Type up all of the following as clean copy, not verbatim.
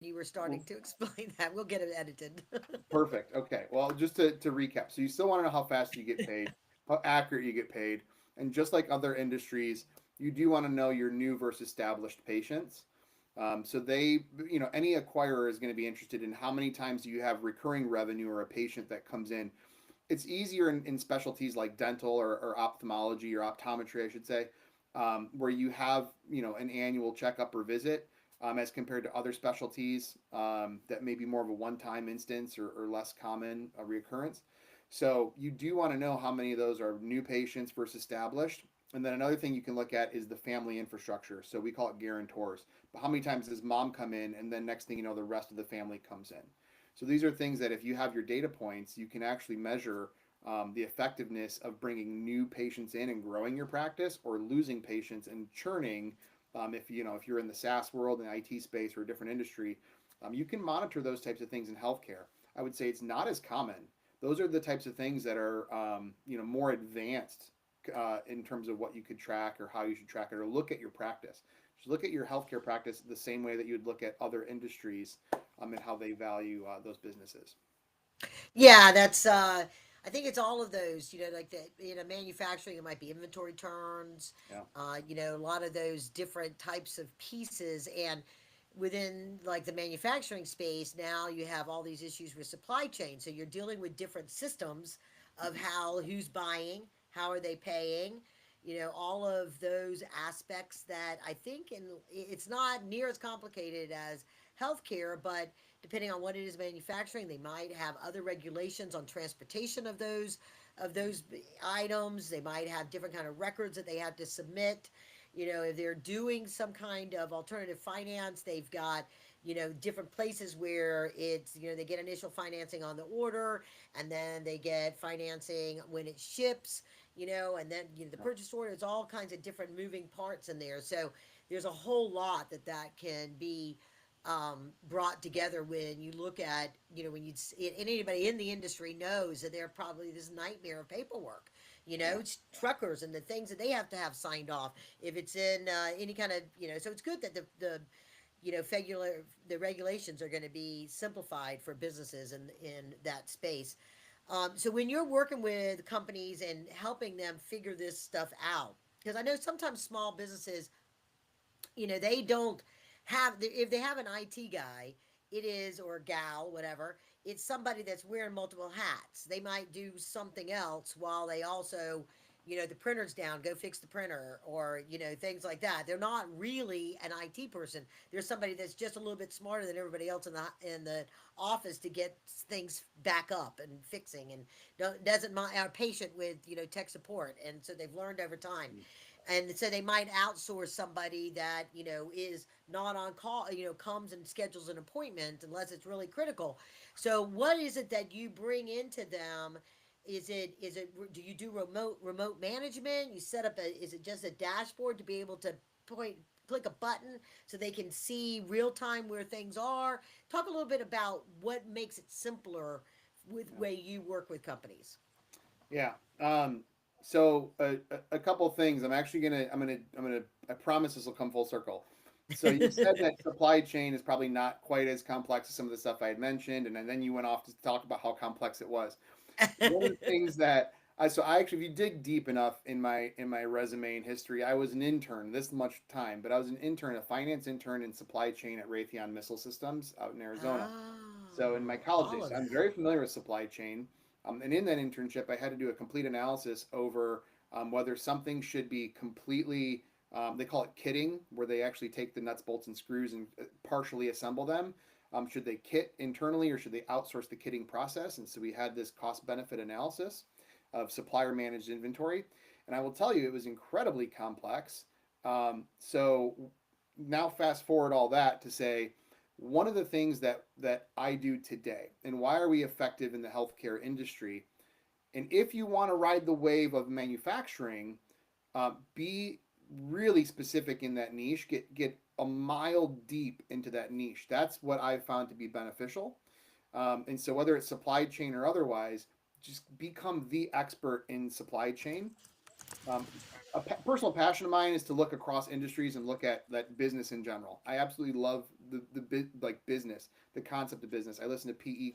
You were Well, starting to explain that. We'll get it edited. perfect. Okay. Well, just to recap, so you still want to know how fast you get paid, how accurate you get paid, and just like other industries, you do want to know your new versus established patients. So they, any acquirer is going to be interested in how many times do you have recurring revenue or a patient that comes in. It's easier in specialties like dental or ophthalmology or optometry, I should say, where you have an annual checkup or visit, as compared to other specialties that may be more of a one-time instance or less common reoccurrence. So you do want to know how many of those are new patients versus established. And then another thing you can look at is the family infrastructure. So we call it guarantors. But how many times does mom come in, and then next thing you know, the rest of the family comes in? So these are things that if you have your data points, you can actually measure the effectiveness of bringing new patients in and growing your practice, or losing patients and churning. If you're in the SaaS world, in the IT space, or a different industry, you can monitor those types of things in healthcare. I would say it's not as common. Those are the types of things that are more advanced in terms of what you could track or how you should track it, or look at your practice. Just look at your healthcare practice the same way that you would look at other industries, and how they value those businesses. Yeah, that's I think it's all of those, like the manufacturing, it might be inventory turns, Yeah. a lot of those different types of pieces. And within like the manufacturing space, now you have all these issues with supply chain. So you're dealing with different systems of Mhm. how who's buying, how are they paying, all of those aspects that I think, and it's not near as complicated as healthcare, but depending on what it is manufacturing, they might have other regulations on transportation of those items. They might have different kind of records that they have to submit. If they're doing some kind of alternative finance, they've got different places where it's they get initial financing on the order, and then they get financing when it ships. And then the Yeah. purchase order. It's all kinds of different moving parts in there. So there's a whole lot that can be brought together when you look at, when and anybody in the industry knows that they're probably this nightmare of paperwork. Yeah. It's truckers and the things that they have to have signed off. If it's in any kind of, so it's good that the the regulations are going to be simplified for businesses in that space. So when you're working with companies and helping them figure this stuff out, because I know sometimes small businesses, they don't have, if they have an IT guy, it is, or gal, whatever, it's somebody that's wearing multiple hats. They might do something else while they also, the printer's down, go fix the printer, or things like that. They're not really an IT person. They're somebody that's just a little bit smarter than everybody else in the office to get things back up and fixing, and doesn't mind our patient with tech support, and so they've learned over time. And so they might outsource somebody that is not on call, comes and schedules an appointment unless it's really critical. So what is it that you bring into them? Is it do you do remote management? You set up a, is it just a dashboard to be able to point click a button so they can see real time where things are? Talk a little bit about what makes it simpler with Yeah. way you work with companies. Yeah. So a couple things. I'm gonna. I promise this will come full circle. So you said that supply chain is probably not quite as complex as some of the stuff I had mentioned, and then you went off to talk about how complex it was. One of the things that I actually, if you dig deep enough in my resume and history, I was an intern this much time, but I was an intern, a finance intern in supply chain at Raytheon Missile Systems out in Arizona. So in my Oh, college all days, of I'm that. very familiar with supply chain. And in that internship, I had to do a complete analysis over whether something should be completely, they call it kitting, where they actually take the nuts, bolts, and screws and partially assemble them. Should they kit internally, or should they outsource the kitting process? And so we had this cost benefit analysis of supplier managed inventory. And I will tell you, it was incredibly complex. So now fast forward all that to say, one of the things that I do today, and why are we effective in the healthcare industry? And if you want to ride the wave of manufacturing, be really specific in that niche. Get a mile deep into that niche. That's what I've found to be beneficial. And so whether it's supply chain or otherwise, just become the expert in supply chain. Um, personal passion of mine is to look across industries and look at that business in general. I absolutely love like business, the concept of business. I listen to PE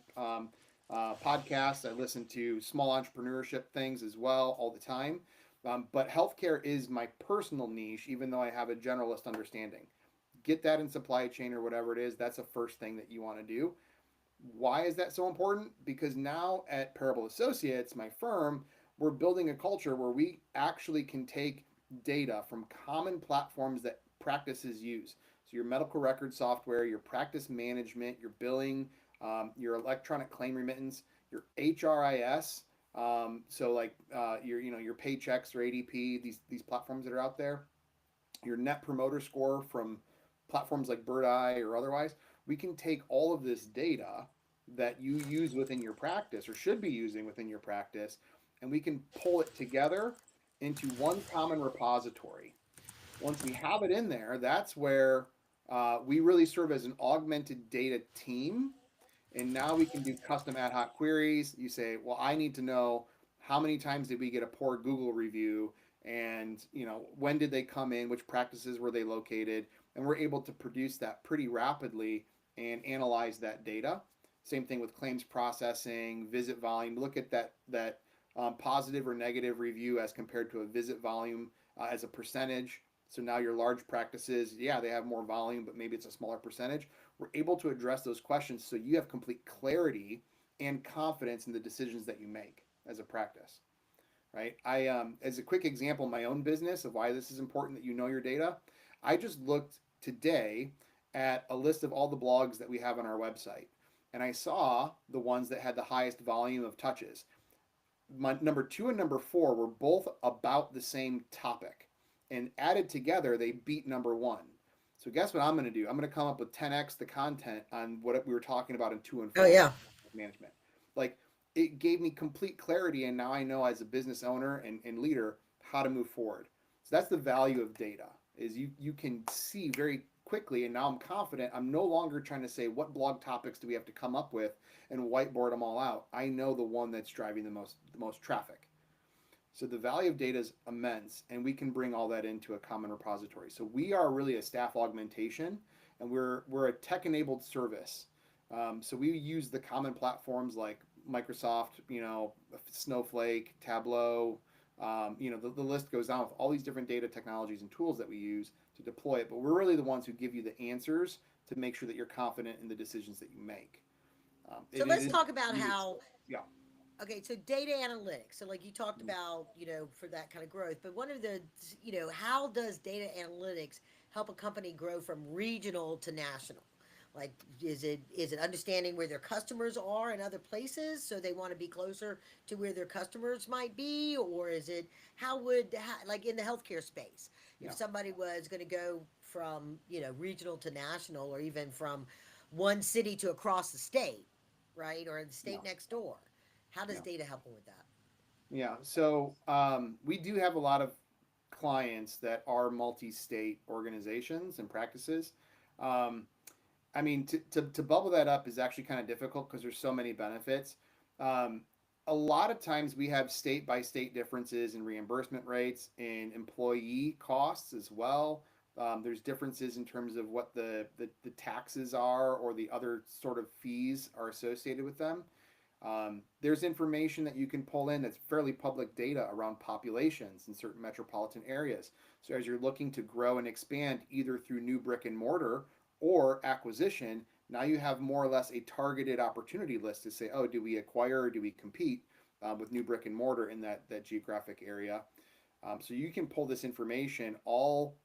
podcasts. I listen to small entrepreneurship things as well all the time. But healthcare is my personal niche, even though I have a generalist understanding. Get that in supply chain or whatever it is. That's the first thing that you want to do. Why is that so important? Because now at Parable Associates, my firm, we're building a culture where we actually can take data from common platforms that practices use. So your medical record software, your practice management, your billing, your electronic claim remittance, your HRIS. So like your your Paychex or ADP, these platforms that are out there, your Net Promoter Score from platforms like Bird Eye or otherwise. We can take all of this data that you use within your practice or should be using within your practice, and we can pull it together into one common repository. Once we have it in there, that's where we really serve as an augmented data team. And now we can do custom ad hoc queries. You say, well, I need to know how many times did we get a poor Google review, and when did they come in, which practices were they located, and we're able to produce that pretty rapidly and analyze that data. Same thing with claims processing, visit volume. Look at that positive or negative review as compared to a visit volume as a percentage. So now your large practices, yeah, they have more volume, but maybe it's a smaller percentage. We're able to address those questions so you have complete clarity and confidence in the decisions that you make as a practice, right? As a quick example, my own business of why this is important that you know your data, I just looked today at a list of all the blogs that we have on our website, and I saw the ones that had the highest volume of touches. My number 2 and number 4 were both about the same topic, and added together, they beat number 1. So guess what I'm going to do? I'm going to come up with 10x the content on what we were talking about in 2 and Oh 4 yeah. management. Like, it gave me complete clarity, and now I know as a business owner and leader how to move forward. So that's the value of data, is you can see very quickly, and now I'm confident. I'm no longer trying to say what blog topics do we have to come up with and whiteboard them all out. I know the one that's driving the most traffic. So the value of data is immense, and we can bring all that into a common repository. So we are really a staff augmentation, and we're a tech-enabled service. So we use the common platforms like Microsoft, Snowflake, Tableau. The list goes on with all these different data technologies and tools that we use to deploy it. But we're really the ones who give you the answers to make sure that you're confident in the decisions that you make. So It let's is talk about unique. how, Yeah. okay, so data analytics. So like you talked about, for that kind of growth, but one of the, how does data analytics help a company grow from regional to national? Like, is it understanding where their customers are in other places, so they want to be closer to where their customers might be, or is it like in the healthcare space, if Yeah. somebody was going to go from regional to national, or even from one city to across the state, right, or the Yeah. state next door, how does Yeah. data help them with that? Yeah. So we do have a lot of clients that are multi-state organizations and practices. Um, I mean, to bubble that up is actually kind of difficult because there's so many benefits. Um, a lot of times we have state by state differences in reimbursement rates and employee costs as well. There's differences in terms of what the taxes are or the other sort of fees are associated with them. There's information that you can pull in that's fairly public data around populations in certain metropolitan areas. So as you're looking to grow and expand either through new brick and mortar or acquisition, now you have more or less a targeted opportunity list to say, oh, do we acquire or do we compete with new brick and mortar in that geographic area? So you can pull this information all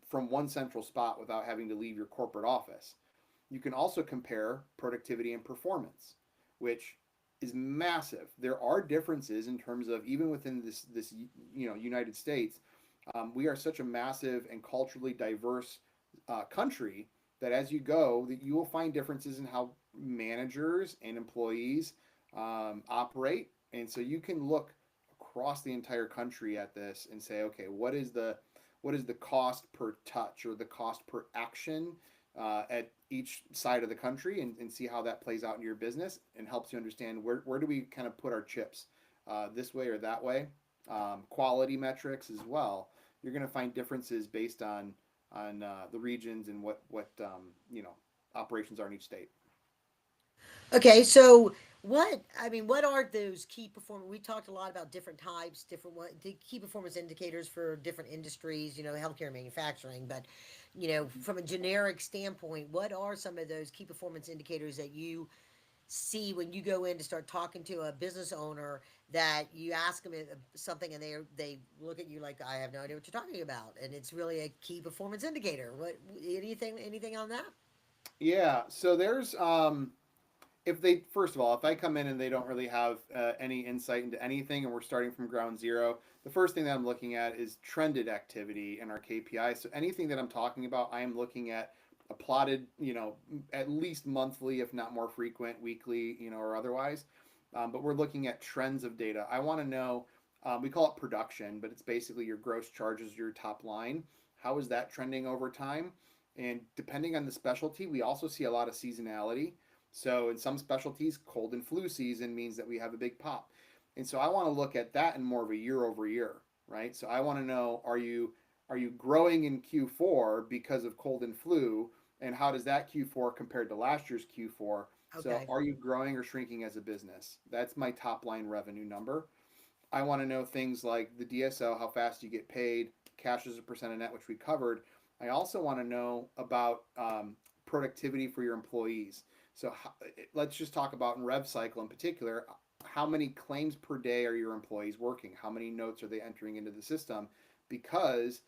from one central spot without having to leave your corporate office. You can also compare productivity and performance, which is massive. There are differences in terms of even within this United States. We are such a massive and culturally diverse country that as you go, that you will find differences in how managers and employees operate, and so you can look across the entire country at this and say, okay, what is the cost per touch or the cost per action at each side of the country, and see how that plays out in your business, and helps you understand where do we kind of put our chips this way or that way. Quality metrics as well. you're going to find differences based on the regions and what operations are in each state. Okay, so what are those key performance? We talked a lot about different types, different the key performance indicators for different industries, healthcare and manufacturing. But, from a generic standpoint, what are some of those key performance indicators that you see when you go in to start talking to a business owner that you ask them something and they look at you like I have no idea what you're talking about, and it's really a key performance indicator. What anything on that? Yeah, so there's if they first of all, if I come in and they don't really have any insight into anything and we're starting from ground zero, the first thing that I'm looking at is trended activity in our KPI. So anything that I'm talking about, I am looking at a plotted, at least monthly, if not more frequent, weekly, or otherwise. But we're looking at trends of data. I want to know, we call it production, but it's basically your gross charges, your top line. How is that trending over time? And depending on the specialty, we also see a lot of seasonality. So in some specialties, cold and flu season means that we have a big pop. And so I want to look at that in more of a year over year, right? So I want to know, are you growing in Q4 because of cold and flu? And how does that Q4 compared to last year's Q4? So Okay. are you growing or shrinking as a business? That's my top line revenue number. I want to know things like the DSO, how fast you get paid, cash as a percent of net, which we covered. I also want to know about productivity for your employees. So let's just talk about in RevCycle in particular. How many claims per day are your employees working? How many notes are they entering into the system? Because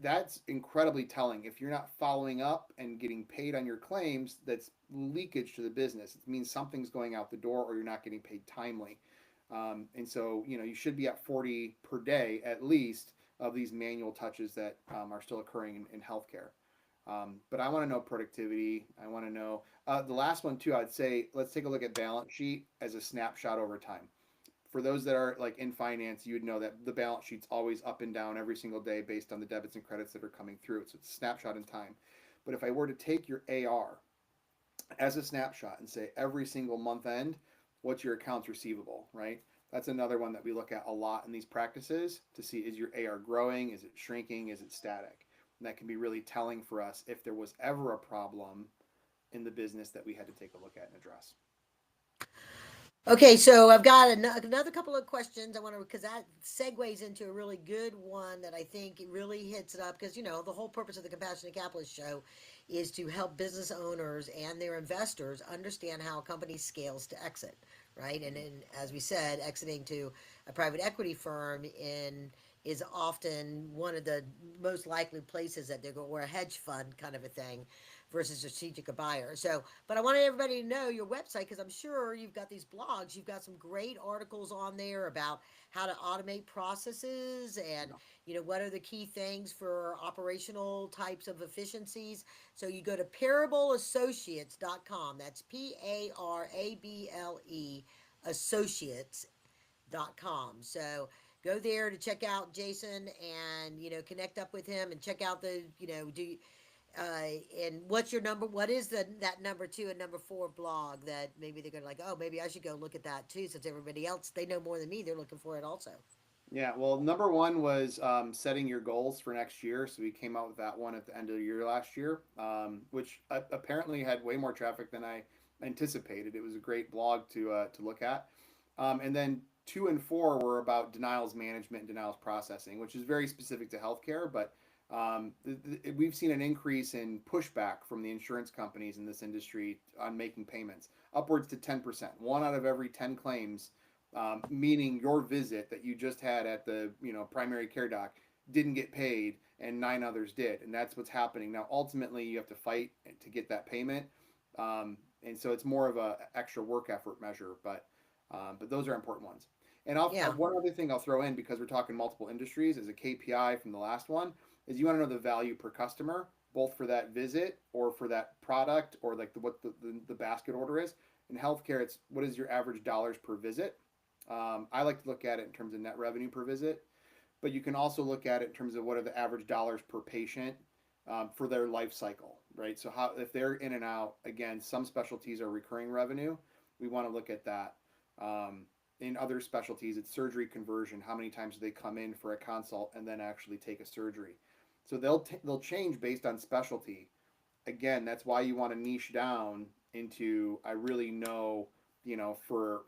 that's incredibly telling. If you're not following up and getting paid on your claims, that's leakage to the business. It means something's going out the door or you're not getting paid timely. And so, you should be at 40 per day at least of these manual touches that are still occurring in healthcare. But I want to know productivity. I want to know the last one too. I'd say let's take a look at balance sheet as a snapshot over time. For those that are like in finance, you would know that the balance sheet's always up and down every single day based on the debits and credits that are coming through. So it's a snapshot in time. But if I were to take your AR as a snapshot and say every single month end, what's your accounts receivable, right? That's another one that we look at a lot in these practices to see, is your AR growing? Is it shrinking? Is it static? And that can be really telling for us if there was ever a problem in the business that we had to take a look at and address. Okay, so I've got another couple of questions. I want to, because that segues into a really good one that I think it really hits it up. Because, the whole purpose of the Compassionate Capitalist Show is to help business owners and their investors understand how a company scales to exit, right? And then, as we said, exiting to a private equity firm is often one of the most likely places that they're going, or a hedge fund kind of a thing versus a strategic buyer. So, but I want everybody to know your website, because I'm sure you've got these blogs. You've got some great articles on there about how to automate processes and, what are the key things for operational types of efficiencies. So you go to parableassociates.com. That's PARABLE associates.com. So go there to check out Jason and, connect up with him and check out the, and what's your number? What is that number 2 and number 4 blog that maybe they're gonna like? Oh, maybe I should go look at that too, since everybody else, they know more than me. They're looking for it also. Yeah, well, number one was setting your goals for next year. So we came out with that one at the end of the year last year, which apparently had way more traffic than I anticipated. It was a great blog to look at. And then 2 and 4 were about denials management and denials processing, which is very specific to healthcare. But we've seen an increase in pushback from the insurance companies in this industry on making payments, upwards to 10%. One out of every 10 claims, meaning your visit that you just had at the primary care doc didn't get paid and 9 others did, and that's what's happening now. Ultimately, you have to fight to get that payment, and so it's more of a extra work effort measure, but those are important ones. And Yeah. one other thing I'll throw in, because we're talking multiple industries, as a KPI from the last one, is you want to know the value per customer, both for that visit or for that product, or like what the basket order is. In healthcare, it's what is your average dollars per visit. I like to look at it in terms of net revenue per visit, but you can also look at it in terms of what are the average dollars per patient for their life cycle, right? So how, if they're in and out, again, some specialties are recurring revenue. We want to look at that. in other specialties, it's surgery conversion. How many times do they come in for a consult and then actually take a surgery? So they'll change based on specialty. Again, that's why you want to niche down into, I really know, for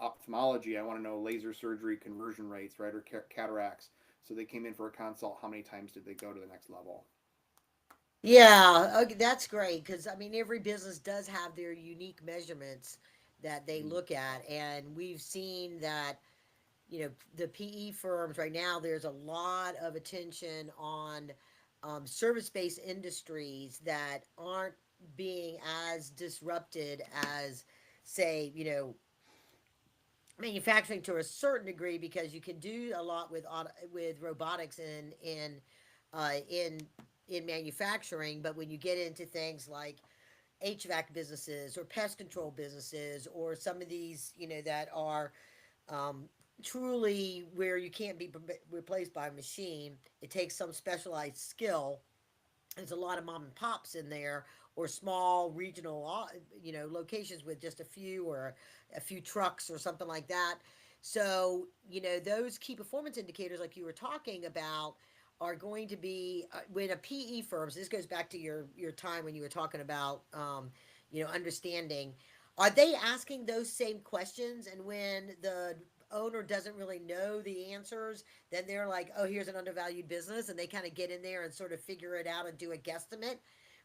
ophthalmology, I want to know laser surgery conversion rates, right, or cataracts. So they came in for a consult. How many times did they go to the next level? Yeah, okay, that's great because I mean every business does have their unique measurements that they Mhm. look at, and we've seen that the PE firms right now. There's a lot of attention on service-based industries that aren't being as disrupted as, say, manufacturing to a certain degree because you can do a lot with robotics in in manufacturing, but when you get into things like HVAC businesses or pest control businesses or some of these that are um, truly where you can't be replaced by a machine, it takes some specialized skill. There's a lot of mom and pops in there or small regional locations with just a few or a few trucks or something like that. So those key performance indicators like you were talking about are going to be when a PE firms, this goes back to your time when you were talking about understanding, are they asking those same questions? And when the owner doesn't really know the answers, then they're like, oh, here's an undervalued business, and they kind of get in there and sort of figure it out and do a guesstimate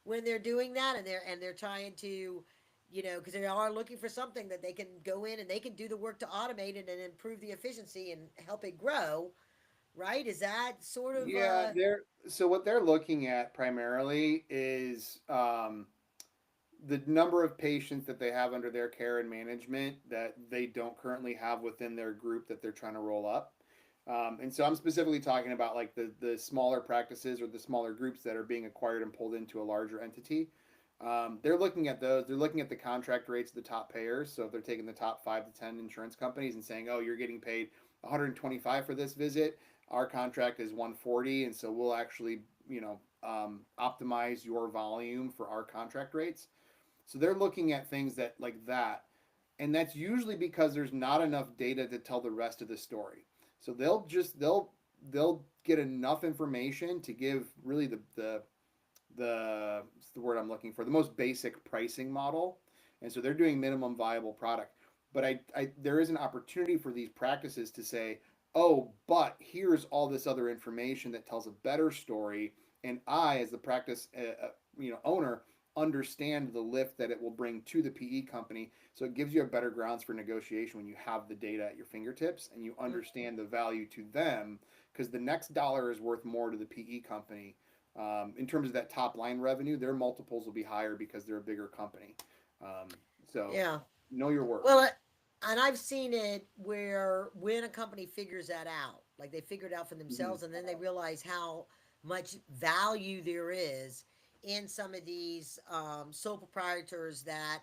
when they're doing that, and they're trying to, because they are looking for something that they can go in and they can do the work to automate it and improve the efficiency and help it grow. Right? Is that sort of Yeah, so what they're looking at primarily is the number of patients that they have under their care and management that they don't currently have within their group that they're trying to roll up. And so I'm specifically talking about like the smaller practices or the smaller groups that are being acquired and pulled into a larger entity. They're looking at those. They're looking at the contract rates of the top payers. So if they're taking the top 5 to 10 insurance companies and saying, "Oh, you're getting paid 125 for this visit. Our contract is 140, and so we'll actually, optimize your volume for our contract rates." So they're looking at things that like that, and that's usually because there's not enough data to tell the rest of the story. So they'll get enough information to give really the what's the word I'm looking for, the most basic pricing model, and so they're doing minimum viable product. But there is an opportunity for these practices to say, oh, but here's all this other information that tells a better story, and I, as the practice owner, understand the lift that it will bring to the PE company. So it gives you a better grounds for negotiation when you have the data at your fingertips and you understand the value to them, because the next dollar is worth more to the PE company. In terms of that top line revenue, their multiples will be higher because they're a bigger company. So yeah. know your worth. Well, and I've seen it where when a company figures that out, like they figure it out for Mm-hmm. themselves, and then they realize how much value there is in some of these sole proprietors that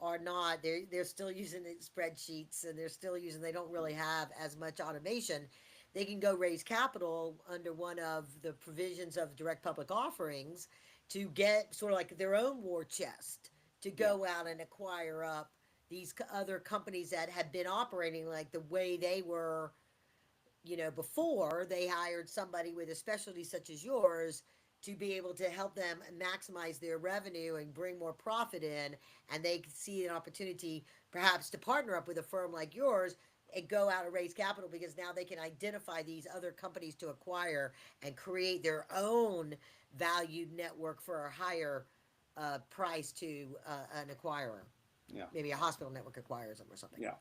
are not they're still using the spreadsheets and they're still using they don't really have as much automation. They can go raise capital under one of the provisions of direct public offerings to get sort of like their own war chest to Yeah. go out and acquire up these other companies that had been operating like the way they were before they hired somebody with a specialty such as yours to be able to help them maximize their revenue and bring more profit in, and they see an opportunity perhaps to partner up with a firm like yours and go out and raise capital because now they can identify these other companies to acquire and create their own valued network for a higher price to an acquirer. Yeah. Maybe a hospital network acquires them or something. Yeah.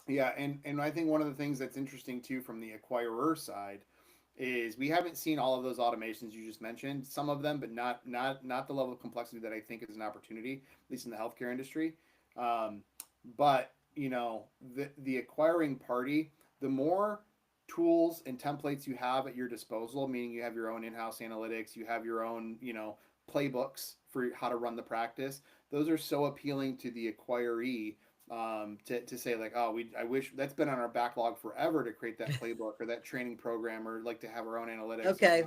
Yeah. And I think one of the things that's interesting too from the acquirer side is we haven't seen all of those automations you just mentioned. Some of them, but not the level of complexity that I think is an opportunity, at least in the healthcare industry. Um, but the acquiring party, the more tools and templates you have at your disposal, meaning you have your own in-house analytics, you have your own playbooks for how to run the practice. Those are so appealing to the acquiree, to say like, oh, I wish that's been on our backlog forever to create that playbook or that training program or like to have our own analytics. Okay.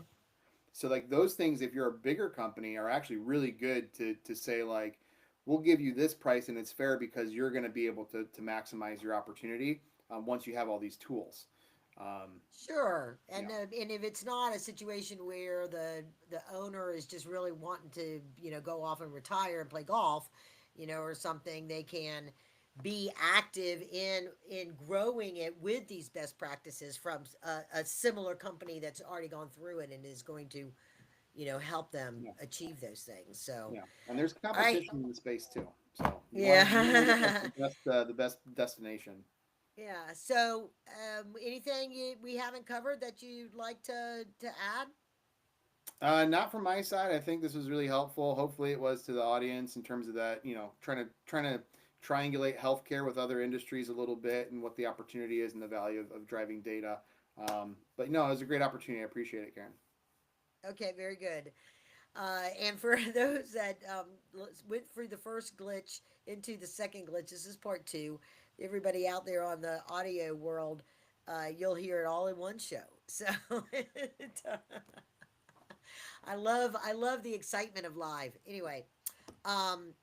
So like those things, if you're a bigger company, are actually really good to say like, we'll give you this price and it's fair because you're going to be able to maximize your opportunity once you have all these tools. Sure, Yeah. and if it's not a situation where the owner is just really wanting to go off and retire and play golf, or something, they can be active in growing it with these best practices from a similar company that's already gone through it and is going to help them Yeah. achieve those things. So, Yeah. And there's all right, competition in the space too. So you want to get yeah. the best destination. Yeah. So, anything we haven't covered that you'd like to add? Not from my side. I think this was really helpful. Hopefully, it was to the audience in terms of that. Trying to triangulate healthcare with other industries a little bit and what the opportunity is and the value of driving data. But no, it was a great opportunity. I appreciate it, Karen. Okay, very good. And for those that went through the first glitch into the second glitch, this is part two. Everybody out there on the audio world, you'll hear it all in one show. So I love the excitement of live. Anyway, um,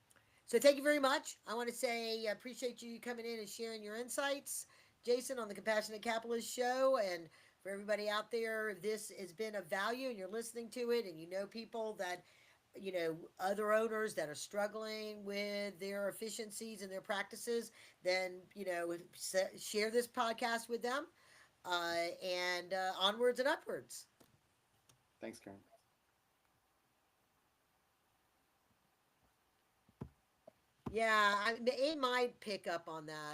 so thank you very much. I want to say I appreciate you coming in and sharing your insights, Jason, on the Compassionate Capitalist Show. And for everybody out there, if this has been of value and you're listening to it and you know people that, other owners that are struggling with their efficiencies and their practices, then, share this podcast with them, and onwards and upwards. Thanks, Karen. Yeah, it might pick up on that.